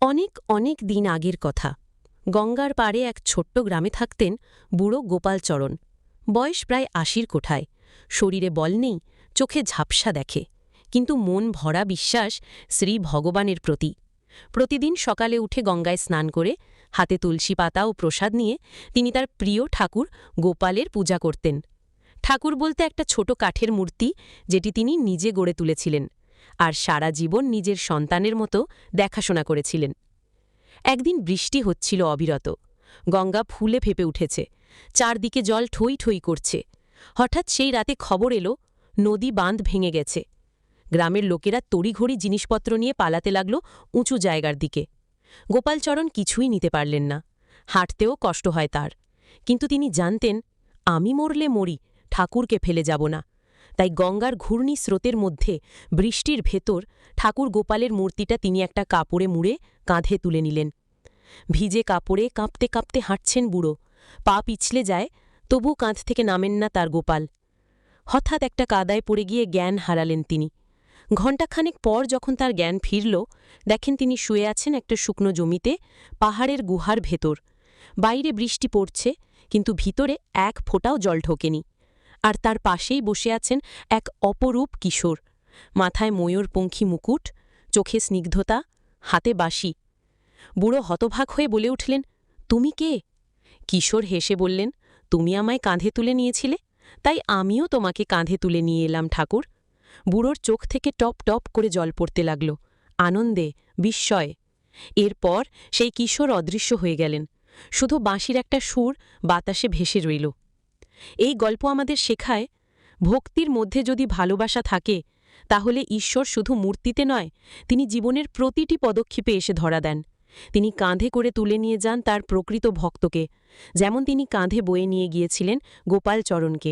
অনেক অনেক দিন আগের কথা। গঙ্গার পাড়ে এক ছোট্ট গ্রামে থাকতেন বুড়ো গোপালচরণ। বয়স প্রায় ৮০ কোঠায়। শরীরে বল নেই, চোখে ঝাপসা দেখে, কিন্তু মন ভরা বিশ্বাস শ্রী ভগবানের প্রতি। প্রতিদিন সকালে উঠে গঙ্গায় স্নান করে হাতে তুলসী পাতা ও প্রসাদ নিয়ে তিনি তার প্রিয় ঠাকুর গোপালের পূজা করতেন। ঠাকুর বলতে একটা ছোট কাঠের মূর্তি, যেটি তিনি নিজে গড়ে তুলেছিলেন আর সারা জীবন নিজের সন্তানের মতো দেখাশোনা করেছিলেন। একদিন বৃষ্টি হচ্ছিল অবিরত। গঙ্গা ফুলে ফেপে উঠেছে, চারদিকে জল ঠই ঠই করছে। হঠাৎ সেই রাতে খবর এলো, নদী বাঁধ ভেঙে গেছে। গ্রামের লোকেরা তড়িঘড়ি জিনিসপত্র নিয়ে পালাতে লাগল উঁচু জায়গার দিকে। গোপালচরণ কিছুই নিতে পারলেন না, হাঁটতেও কষ্ট হয় তার। কিন্তু তিনি জানতেন, আমি মরলে মরি, ঠাকুরকে ফেলে যাব না। তাই গঙ্গার ঘূর্ণি স্রোতের মধ্যে, বৃষ্টির ভেতর, ঠাকুর গোপালের মূর্তিটা তিনি একটা কাপড়ে মুড়ে কাঁধে তুলে নিলেন। ভিজে কাপড়ে কাঁপতে কাঁপতে হাঁটছেন বুড়ো, পা পিছলে যায়, তবু কাঁধ থেকে নামেন না তার গোপাল। হঠাৎ একটা কাদায় পড়ে গিয়ে জ্ঞান হারালেন তিনি। ঘণ্টাখানেক পর যখন তার জ্ঞান ফিরল, দেখেন তিনি শুয়ে আছেন একটা শুকনো জমিতে, পাহাড়ের গুহার ভেতর। বাইরে বৃষ্টি পড়ছে, কিন্তু ভিতরে এক ফোঁটাও জল ঢোকেনি। আর তার পাশেই বসে আছেন এক অপরূপ কিশোর। মাথায় ময়ূরপঙ্খী মুকুট, চোখে স্নিগ্ধতা, হাতে বাঁশি। বুড়ো হতভাগ হয়ে বলে উঠলেন, তুমি কে? কিশোর হেসে বললেন, তুমি আমায় কাঁধে তুলে নিয়েছিলে, তাই আমিও তোমাকে কাঁধে তুলে নিয়ে এলাম ঠাকুর। বুড়োর চোখ থেকে টপ টপ করে জল পড়তে লাগল, আনন্দে, বিস্ময়ে। এরপর সেই কিশোর অদৃশ্য হয়ে গেলেন, শুধু বাঁশির একটা সুর বাতাসে ভেসে রইল। এই গল্প আমাদের শেখায়, ভক্তির মধ্যে যদি ভালোবাসা থাকে, তাহলে ঈশ্বর শুধু মূর্তিতে নয়, তিনি জীবনের প্রতিটি পদক্ষেপে এসে ধরা দেন। তিনি কাঁধে করে তুলে নিয়ে যান তার প্রকৃত ভক্তকে, যেমন তিনি কাঁধে বয়ে নিয়ে গিয়েছিলেন গোপালচরণকে।